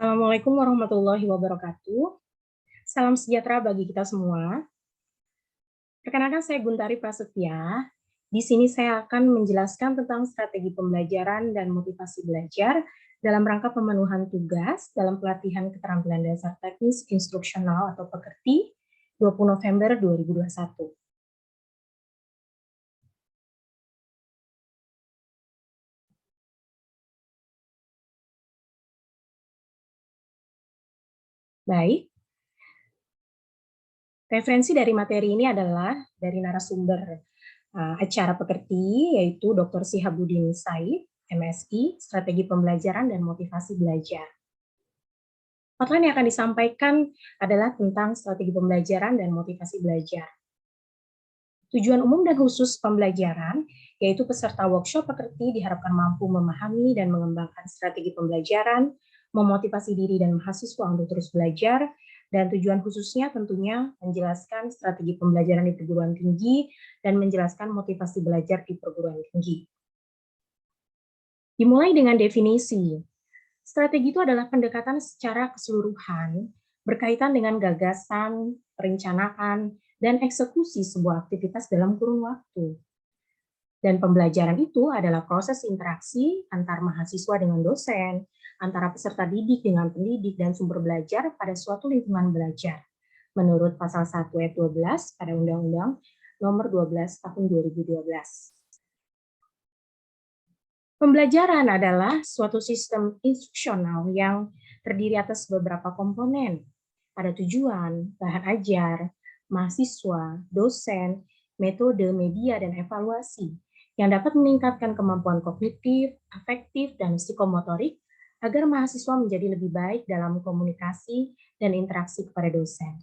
Assalamualaikum warahmatullahi wabarakatuh. Salam sejahtera bagi kita semua. Perkenalkan saya Guntari Prasetya. Di sini saya akan menjelaskan tentang strategi pembelajaran dan motivasi belajar dalam rangka pemenuhan tugas dalam pelatihan keterampilan dasar teknis instruksional atau pekerti 20 November 2021. Baik, referensi dari materi ini adalah dari narasumber acara pekerti, yaitu Dr. Sihabudin Said, MSI, Strategi Pembelajaran dan Motivasi Belajar. Outline yang akan disampaikan adalah tentang strategi pembelajaran dan motivasi belajar. Tujuan umum dan khusus pembelajaran, yaitu peserta workshop pekerti diharapkan mampu memahami dan mengembangkan strategi pembelajaran, memotivasi diri dan mahasiswa untuk terus belajar, dan tujuan khususnya tentunya menjelaskan strategi pembelajaran di perguruan tinggi dan menjelaskan motivasi belajar di perguruan tinggi. Dimulai dengan definisi. Strategi itu adalah pendekatan secara keseluruhan berkaitan dengan gagasan, perencanaan, dan eksekusi sebuah aktivitas dalam kurun waktu. Dan pembelajaran itu adalah proses interaksi antar mahasiswa dengan dosen, antara peserta didik dengan pendidik dan sumber belajar pada suatu lingkungan belajar. Menurut pasal 1 ayat 12 pada Undang-Undang Nomor 12 Tahun 2012. Pembelajaran adalah suatu sistem instruksional yang terdiri atas beberapa komponen. Ada tujuan, bahan ajar, mahasiswa, dosen, metode, media, dan evaluasi yang dapat meningkatkan kemampuan kognitif, afektif, dan psikomotorik agar mahasiswa menjadi lebih baik dalam komunikasi dan interaksi kepada dosen.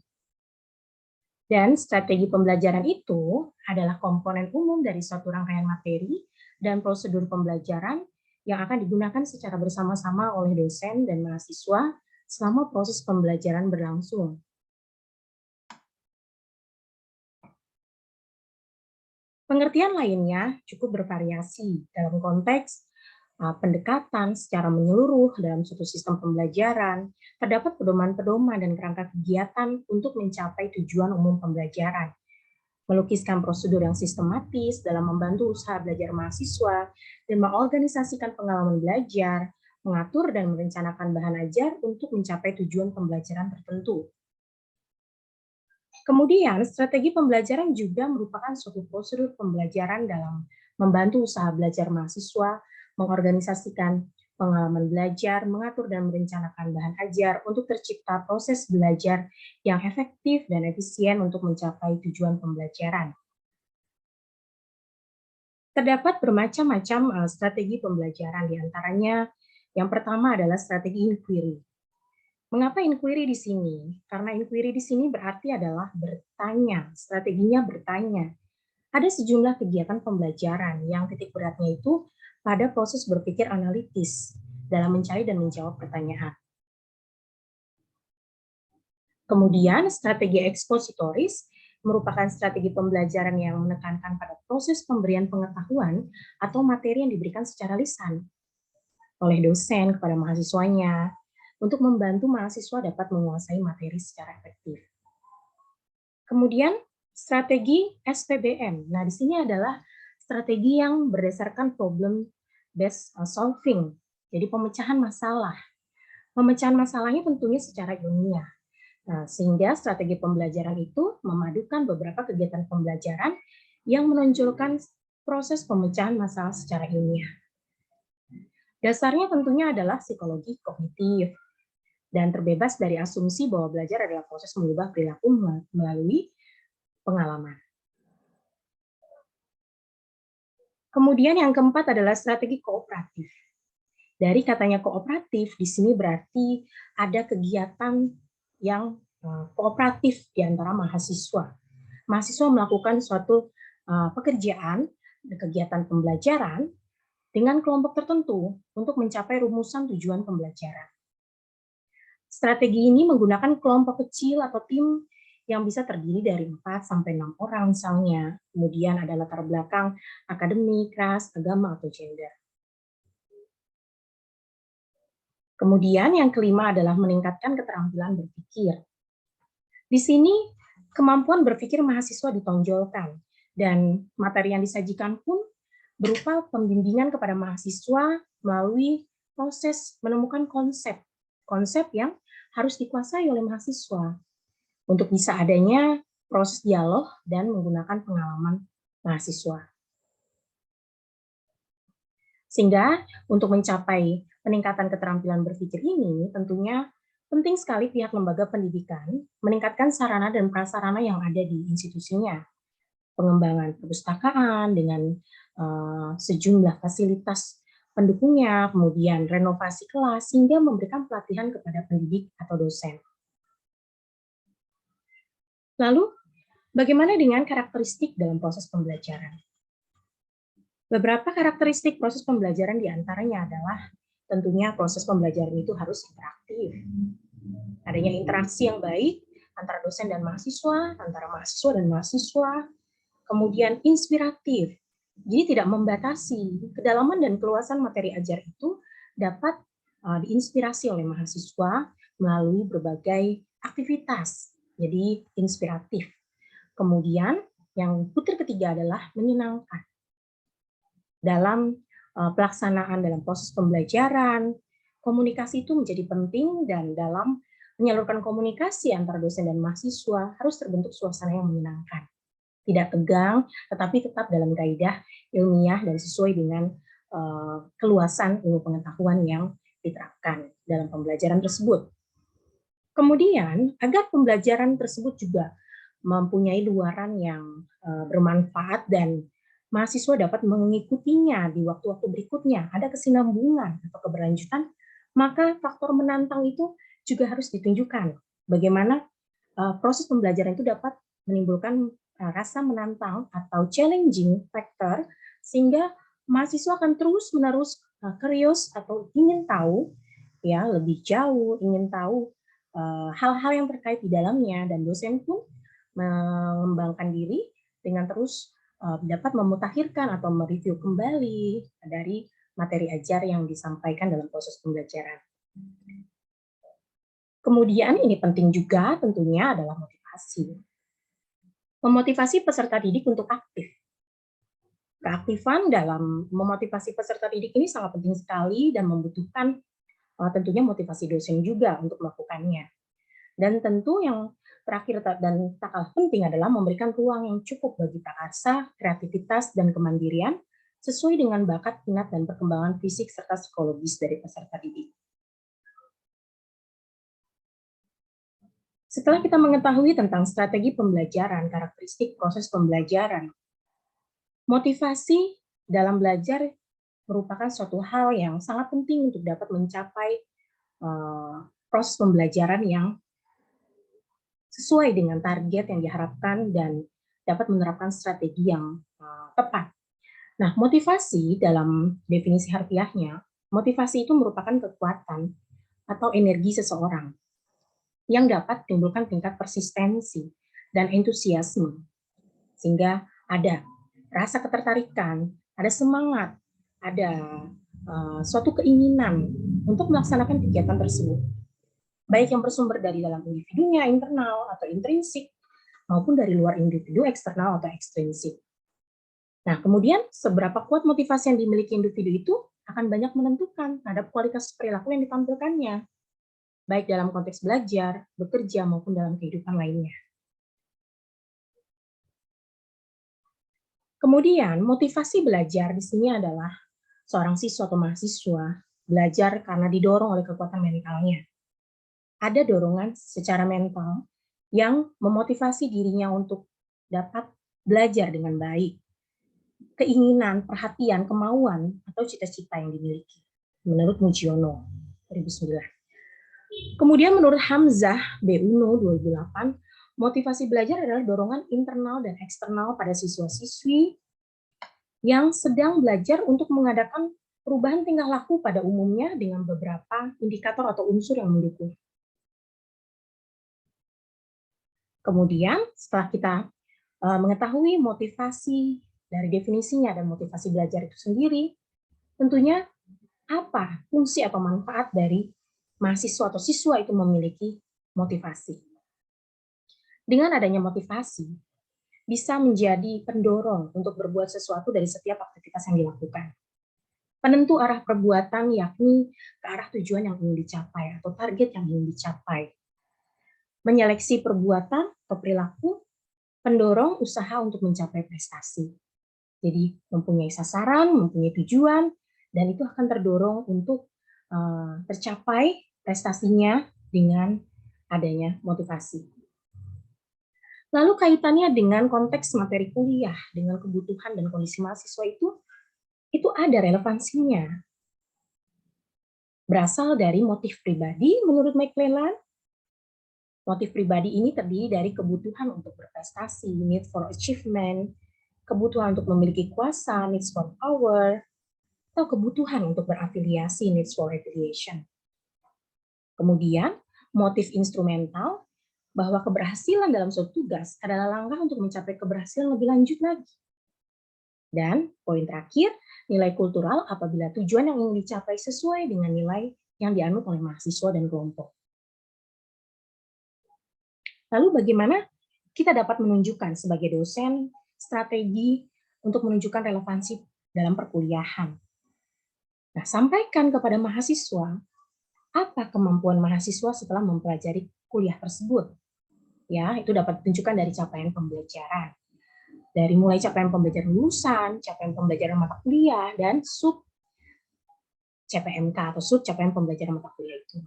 Dan strategi pembelajaran itu adalah komponen umum dari suatu rangkaian materi dan prosedur pembelajaran yang akan digunakan secara bersama-sama oleh dosen dan mahasiswa selama proses pembelajaran berlangsung. Pengertian lainnya cukup bervariasi dalam konteks pendekatan secara menyeluruh dalam suatu sistem pembelajaran. Terdapat pedoman-pedoman dan kerangka kegiatan untuk mencapai tujuan umum pembelajaran. Melukiskan prosedur yang sistematis dalam membantu usaha belajar mahasiswa, dan mengorganisasikan pengalaman belajar, mengatur dan merencanakan bahan ajar untuk mencapai tujuan pembelajaran tertentu. Kemudian, strategi pembelajaran juga merupakan suatu prosedur pembelajaran dalam membantu usaha belajar mahasiswa, mengorganisasikan pengalaman belajar, mengatur dan merencanakan bahan ajar untuk tercipta proses belajar yang efektif dan efisien untuk mencapai tujuan pembelajaran. Terdapat bermacam-macam strategi pembelajaran, diantaranya yang pertama adalah strategi inquiry. Mengapa inquiry di sini? Karena inquiry di sini berarti adalah bertanya, strateginya bertanya. Ada sejumlah kegiatan pembelajaran yang titik beratnya itu pada proses berpikir analitis dalam mencari dan menjawab pertanyaan. Kemudian, strategi ekspositoris merupakan strategi pembelajaran yang menekankan pada proses pemberian pengetahuan atau materi yang diberikan secara lisan oleh dosen kepada mahasiswanya untuk membantu mahasiswa dapat menguasai materi secara efektif. Kemudian, strategi SPBM. Nah, di sini adalah strategi yang berdasarkan problem based solving. Jadi pemecahan masalah. Pemecahan masalahnya tentunya secara ilmiah. Nah, sehingga strategi pembelajaran itu memadukan beberapa kegiatan pembelajaran yang menonjolkan proses pemecahan masalah secara ilmiah. Dasarnya tentunya adalah psikologi kognitif dan terbebas dari asumsi bahwa belajar adalah proses mengubah perilaku melalui pengalaman. Kemudian yang keempat adalah strategi kooperatif. Dari katanya kooperatif, di sini berarti ada kegiatan yang kooperatif di antara mahasiswa. Mahasiswa melakukan suatu pekerjaan, kegiatan pembelajaran dengan kelompok tertentu untuk mencapai rumusan tujuan pembelajaran. Strategi ini menggunakan kelompok kecil atau tim yang bisa terdiri dari 4 sampai 6 orang misalnya. Kemudian ada latar belakang akademik, ras, agama, atau gender. Kemudian yang kelima adalah meningkatkan keterampilan berpikir. Di sini kemampuan berpikir mahasiswa ditonjolkan dan materi yang disajikan pun berupa pembimbingan kepada mahasiswa melalui proses menemukan konsep yang harus dikuasai oleh mahasiswa untuk bisa adanya proses dialog dan menggunakan pengalaman mahasiswa. Sehingga untuk mencapai peningkatan keterampilan berpikir ini, tentunya penting sekali pihak lembaga pendidikan meningkatkan sarana dan prasarana yang ada di institusinya. Pengembangan perpustakaan dengan sejumlah fasilitas pendukungnya, kemudian renovasi kelas, sehingga memberikan pelatihan kepada pendidik atau dosen. Lalu, bagaimana dengan karakteristik dalam proses pembelajaran? Beberapa karakteristik proses pembelajaran diantaranya adalah tentunya proses pembelajaran itu harus interaktif. Adanya interaksi yang baik antara dosen dan mahasiswa, antara mahasiswa dan mahasiswa, kemudian inspiratif. Jadi tidak membatasi, kedalaman dan keluasan materi ajar itu dapat diinspirasi oleh mahasiswa melalui berbagai aktivitas. Jadi inspiratif. Kemudian yang putih ketiga adalah menyenangkan. Dalam pelaksanaan dalam proses pembelajaran, komunikasi itu menjadi penting dan dalam menyalurkan komunikasi antara dosen dan mahasiswa harus terbentuk suasana yang menyenangkan. Tidak tegang, tetapi tetap dalam kaidah ilmiah dan sesuai dengan keluasan ilmu pengetahuan yang diterapkan dalam pembelajaran tersebut. Kemudian, agar pembelajaran tersebut juga mempunyai luaran yang bermanfaat dan mahasiswa dapat mengikutinya di waktu-waktu berikutnya, ada kesinambungan atau keberlanjutan, maka faktor menantang itu juga harus ditunjukkan. Bagaimana proses pembelajaran itu dapat menimbulkan rasa menantang atau challenging factor, sehingga mahasiswa akan terus-menerus curious atau ingin tahu, ya lebih jauh, ingin tahu hal-hal yang terkait di dalamnya, dan dosen pun mengembangkan diri dengan terus dapat memutakhirkan atau mereview kembali dari materi ajar yang disampaikan dalam proses pembelajaran. Kemudian ini penting juga tentunya adalah motivasi. Memotivasi peserta didik untuk aktif. Keaktifan dalam memotivasi peserta didik ini sangat penting sekali dan membutuhkan tentunya motivasi dosen juga untuk melakukannya. Dan tentu yang terakhir dan tak kalah penting adalah memberikan ruang yang cukup bagi prakarsa, kreativitas, dan kemandirian sesuai dengan bakat, minat, dan perkembangan fisik serta psikologis dari peserta didik. Setelah kita mengetahui tentang strategi pembelajaran, karakteristik proses pembelajaran, motivasi dalam belajar merupakan suatu hal yang sangat penting untuk dapat mencapai proses pembelajaran yang sesuai dengan target yang diharapkan dan dapat menerapkan strategi yang tepat. Nah, motivasi dalam definisi harfiahnya, motivasi itu merupakan kekuatan atau energi seseorang yang dapat menimbulkan tingkat persistensi dan entusiasme, sehingga ada rasa ketertarikan, ada semangat, ada suatu keinginan untuk melaksanakan kegiatan tersebut, baik yang bersumber dari dalam individunya, internal atau intrinsik, maupun dari luar individu, eksternal atau ekstrinsik. Nah, kemudian seberapa kuat motivasi yang dimiliki individu itu akan banyak menentukan terhadap kualitas perilaku yang ditampilkannya, baik dalam konteks belajar, bekerja, maupun dalam kehidupan lainnya. Kemudian, motivasi belajar di sini adalah seorang siswa atau mahasiswa belajar karena didorong oleh kekuatan mentalnya. Ada dorongan secara mental yang memotivasi dirinya untuk dapat belajar dengan baik. Keinginan, perhatian, kemauan, atau cita-cita yang dimiliki. Menurut Mujiono, 2009. Kemudian menurut Hamzah, B. Uno, 2008, motivasi belajar adalah dorongan internal dan eksternal pada siswa-siswi yang sedang belajar untuk mengadakan perubahan tingkah laku pada umumnya dengan beberapa indikator atau unsur yang mendukung. Kemudian setelah kita mengetahui motivasi dari definisinya dan motivasi belajar itu sendiri, tentunya apa fungsi atau manfaat dari mahasiswa atau siswa itu memiliki motivasi. Dengan adanya motivasi, bisa menjadi pendorong untuk berbuat sesuatu dari setiap aktivitas yang dilakukan. Penentu arah perbuatan yakni ke arah tujuan yang ingin dicapai atau target yang ingin dicapai. Menyeleksi perbuatan atau perilaku, pendorong usaha untuk mencapai prestasi. Jadi mempunyai sasaran, mempunyai tujuan, dan itu akan terdorong untuk tercapai prestasinya dengan adanya motivasi. Lalu kaitannya dengan konteks materi kuliah, dengan kebutuhan dan kondisi mahasiswa itu ada relevansinya. Berasal dari motif pribadi menurut McClelland. Motif pribadi ini terdiri dari kebutuhan untuk berprestasi, need for achievement, kebutuhan untuk memiliki kuasa, needs for power, atau kebutuhan untuk berafiliasi, needs for affiliation. Kemudian, motif instrumental, bahwa keberhasilan dalam suatu tugas adalah langkah untuk mencapai keberhasilan lebih lanjut lagi. Dan poin terakhir, nilai kultural apabila tujuan yang ingin dicapai sesuai dengan nilai yang dianut oleh mahasiswa dan kelompok. Lalu bagaimana kita dapat menunjukkan sebagai dosen strategi untuk menunjukkan relevansi dalam perkuliahan? Nah, sampaikan kepada mahasiswa apa kemampuan mahasiswa setelah mempelajari kuliah tersebut. Ya, itu dapat ditunjukkan dari capaian pembelajaran. Dari mulai capaian pembelajaran lulusan, capaian pembelajaran mata kuliah, dan sub CPMK atau sub capaian pembelajaran mata kuliah itu.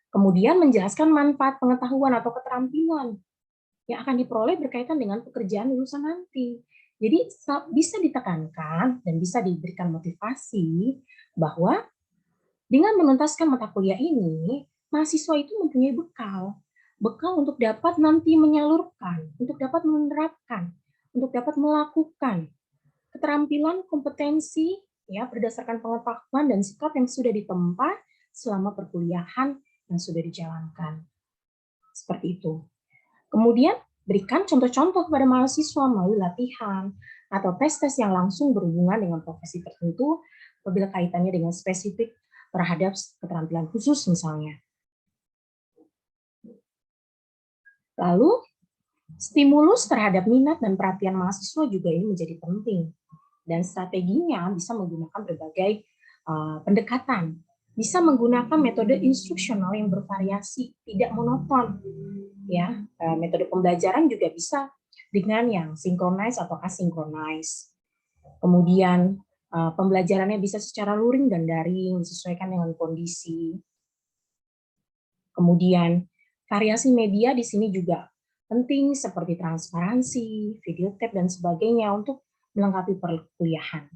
Kemudian menjelaskan manfaat pengetahuan atau keterampilan yang akan diperoleh berkaitan dengan pekerjaan lulusan nanti. Jadi bisa ditekankan dan bisa diberikan motivasi bahwa dengan menuntaskan mata kuliah ini, mahasiswa itu mempunyai bekal untuk dapat nanti menyalurkan, untuk dapat menerapkan, untuk dapat melakukan keterampilan, kompetensi ya berdasarkan pengetahuan dan sikap yang sudah ditempa selama perkuliahan yang sudah dijalankan. Seperti itu. Kemudian berikan contoh-contoh kepada mahasiswa melalui latihan atau tes-tes yang langsung berhubungan dengan profesi tertentu apabila kaitannya dengan spesifik terhadap keterampilan khusus misalnya. Lalu, stimulus terhadap minat dan perhatian mahasiswa juga ini menjadi penting. Dan strateginya bisa menggunakan berbagai pendekatan. Bisa menggunakan metode instruksional yang bervariasi, tidak monoton. Ya, metode pembelajaran juga bisa dengan yang synchronize atau asynchronized. Kemudian pembelajarannya bisa secara luring dan daring, disesuaikan dengan kondisi. Kemudian variasi media di sini juga penting seperti transparansi, video tape, dan sebagainya untuk melengkapi perkuliahan.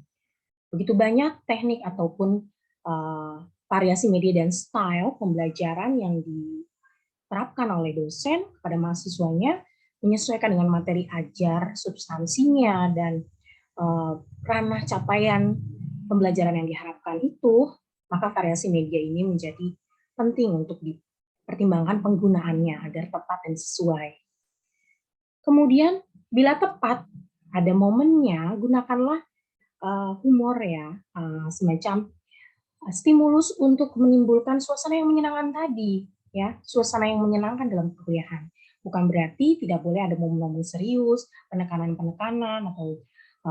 Begitu banyak teknik ataupun variasi media dan style pembelajaran yang diterapkan oleh dosen kepada mahasiswanya menyesuaikan dengan materi ajar, substansinya, dan ranah capaian pembelajaran yang diharapkan itu, maka variasi media ini menjadi penting untuk dipertimbangkan penggunaannya agar tepat dan sesuai. Kemudian, bila tepat, ada momennya, gunakanlah humor ya, semacam stimulus untuk menimbulkan suasana yang menyenangkan tadi, ya, suasana yang menyenangkan dalam perkuliahan. Bukan berarti tidak boleh ada momen-momen serius, penekanan-penekanan atau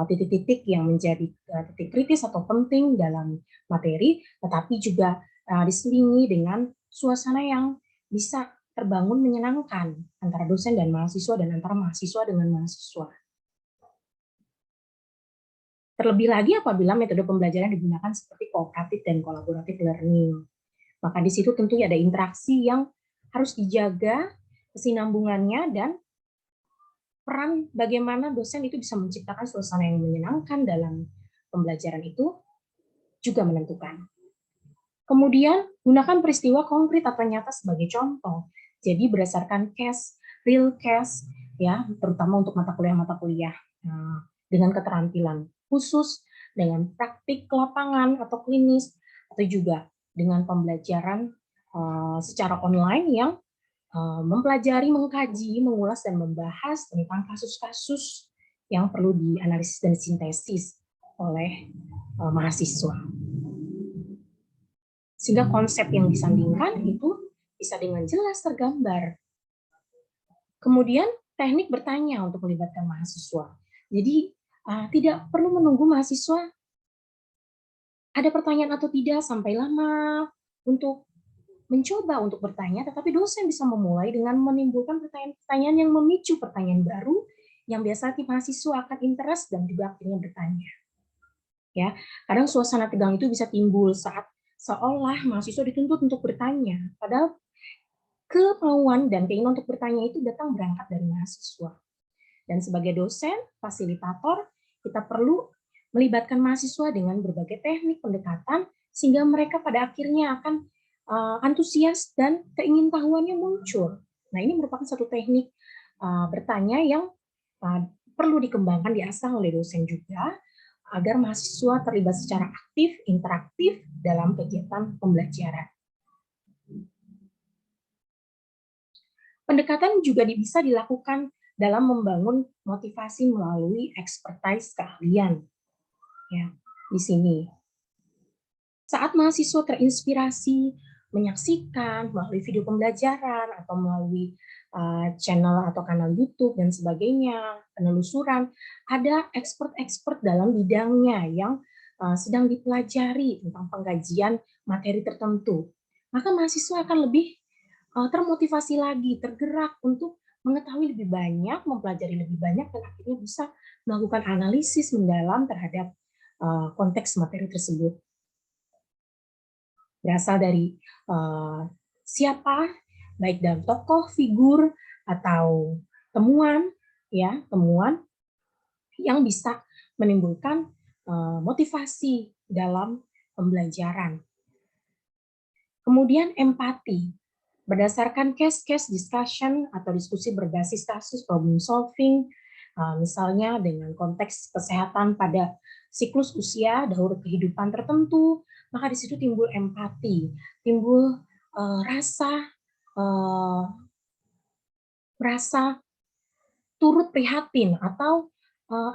titik-titik yang menjadi titik kritis atau penting dalam materi, tetapi juga diselingi dengan suasana yang bisa terbangun menyenangkan antara dosen dan mahasiswa dan antara mahasiswa dengan mahasiswa. Terlebih lagi apabila metode pembelajaran digunakan seperti kooperatif dan kolaboratif learning. Maka di situ tentu ada interaksi yang harus dijaga kesinambungannya dan peran bagaimana dosen itu bisa menciptakan suasana yang menyenangkan dalam pembelajaran itu juga menentukan. Kemudian gunakan peristiwa konkret atau nyata sebagai contoh. Jadi berdasarkan case, real case, ya, terutama untuk mata kuliah dengan keterampilan khusus, dengan praktik ke lapangan atau klinis, atau juga dengan pembelajaran secara online yang mempelajari, mengkaji, mengulas, dan membahas tentang kasus-kasus yang perlu dianalisis dan sintesis oleh mahasiswa. sehingga konsep yang disandingkan itu bisa dengan jelas tergambar. Kemudian teknik bertanya untuk melibatkan mahasiswa. Jadi tidak perlu menunggu mahasiswa ada pertanyaan atau tidak sampai lama untuk mencoba untuk bertanya, tetapi dosen bisa memulai dengan menimbulkan pertanyaan-pertanyaan yang memicu pertanyaan baru yang biasa mahasiswa akan interest dan juga akhirnya bertanya. Ya, kadang suasana tegang itu bisa timbul saat seolah mahasiswa dituntut untuk bertanya, padahal kemauan dan keinginan untuk bertanya itu datang berangkat dari mahasiswa. Dan sebagai dosen, fasilitator, kita perlu melibatkan mahasiswa dengan berbagai teknik pendekatan sehingga mereka pada akhirnya akan antusias dan keingintahuannya muncul. Nah, ini merupakan satu teknik bertanya yang perlu dikembangkan, diasah oleh dosen juga agar mahasiswa terlibat secara aktif, interaktif dalam kegiatan pembelajaran. Pendekatan juga bisa dilakukan dalam membangun motivasi melalui expertise keahlian. Ya, di sini. Saat mahasiswa terinspirasi menyaksikan melalui video pembelajaran atau melalui channel atau kanal YouTube dan sebagainya, penelusuran, ada expert-expert dalam bidangnya yang sedang dipelajari tentang pengkajian materi tertentu. Maka mahasiswa akan lebih termotivasi lagi, tergerak untuk mengetahui lebih banyak, mempelajari lebih banyak, dan akhirnya bisa melakukan analisis mendalam terhadap konteks materi tersebut. Berasal dari siapa, baik dalam tokoh, figur, atau temuan, ya temuan yang bisa menimbulkan motivasi dalam pembelajaran. Kemudian empati. Berdasarkan case-case discussion atau diskusi berbasis kasus problem solving, misalnya dengan konteks kesehatan pada siklus usia daur kehidupan tertentu, maka di situ timbul empati, timbul rasa turut prihatin atau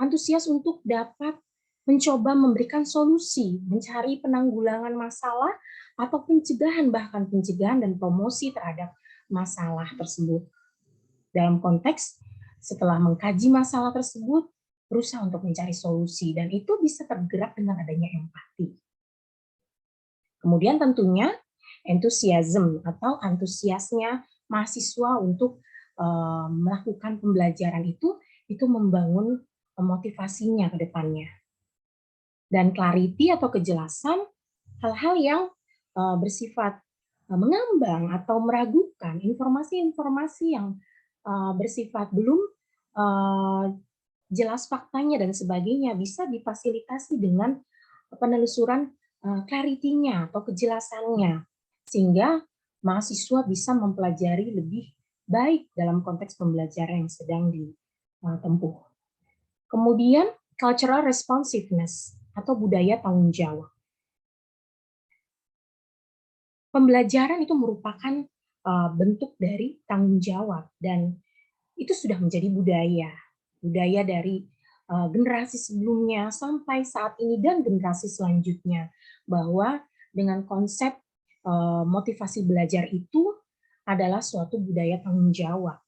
antusias untuk dapat mencoba memberikan solusi, mencari penanggulangan masalah atau pencegahan, bahkan pencegahan dan promosi terhadap masalah tersebut. Dalam konteks setelah mengkaji masalah tersebut, berusaha untuk mencari solusi, dan itu bisa tergerak dengan adanya empati. Kemudian tentunya enthusiasm atau antusiasnya mahasiswa untuk melakukan pembelajaran itu membangun motivasinya ke depannya. Dan clarity atau kejelasan, hal-hal yang bersifat mengambang atau meragukan, informasi-informasi yang bersifat belum jelas faktanya dan sebagainya, bisa difasilitasi dengan penelusuran clarity-nya atau kejelasannya, sehingga mahasiswa bisa mempelajari lebih baik dalam konteks pembelajaran yang sedang ditempuh. Kemudian cultural responsiveness atau budaya tanggung jawab. Pembelajaran itu merupakan bentuk dari tanggung jawab, dan itu sudah menjadi budaya dari generasi sebelumnya sampai saat ini dan generasi selanjutnya, bahwa dengan konsep motivasi belajar itu adalah suatu budaya tanggung jawab,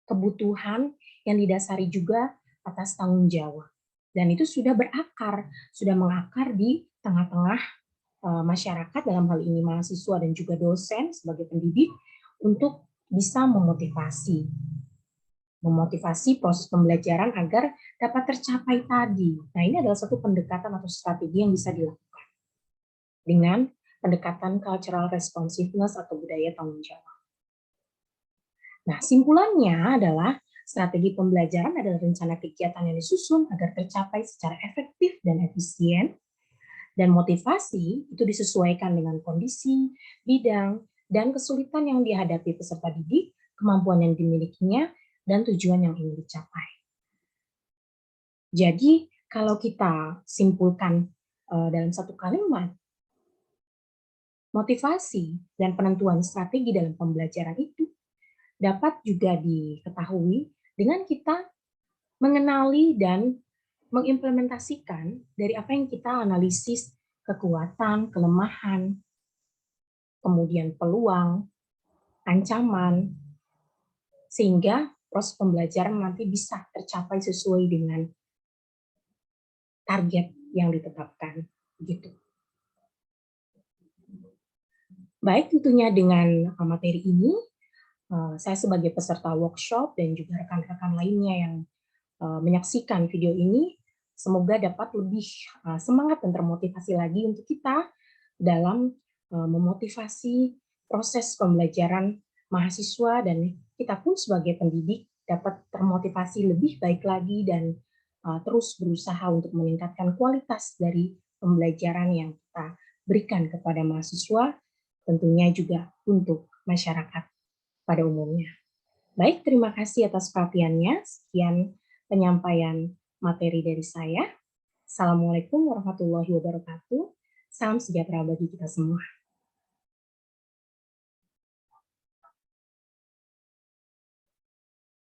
kebutuhan yang didasari juga atas tanggung jawab, dan itu sudah berakar, sudah mengakar di tengah-tengah masyarakat, dalam hal ini mahasiswa dan juga dosen sebagai pendidik, untuk bisa memotivasi proses pembelajaran agar dapat tercapai tadi. Nah, ini adalah satu pendekatan atau strategi yang bisa dilakukan dengan pendekatan cultural responsiveness atau budaya tanggung jawab. Nah, simpulannya adalah strategi pembelajaran adalah rencana kegiatan yang disusun agar tercapai secara efektif dan efisien, dan motivasi itu disesuaikan dengan kondisi, bidang, dan kesulitan yang dihadapi peserta didik, kemampuan yang dimilikinya, dan tujuan yang ingin dicapai. Jadi, kalau kita simpulkan dalam satu kalimat, motivasi dan penentuan strategi dalam pembelajaran itu dapat juga diketahui dengan kita mengenali dan mengimplementasikan dari apa yang kita analisis kekuatan, kelemahan, kemudian peluang, ancaman, sehingga proses pembelajaran nanti bisa tercapai sesuai dengan target yang ditetapkan. Begitu. Baik, tentunya dengan materi ini, saya sebagai peserta workshop dan juga rekan-rekan lainnya yang menyaksikan video ini, semoga dapat lebih semangat dan termotivasi lagi untuk kita dalam memotivasi proses pembelajaran mahasiswa, dan kita pun sebagai pendidik dapat termotivasi lebih baik lagi dan terus berusaha untuk meningkatkan kualitas dari pembelajaran yang kita berikan kepada mahasiswa, tentunya juga untuk masyarakat pada umumnya. Baik, terima kasih atas perhatiannya. Sekian penyampaian materi dari saya. Assalamualaikum warahmatullahi wabarakatuh. Salam sejahtera bagi kita semua.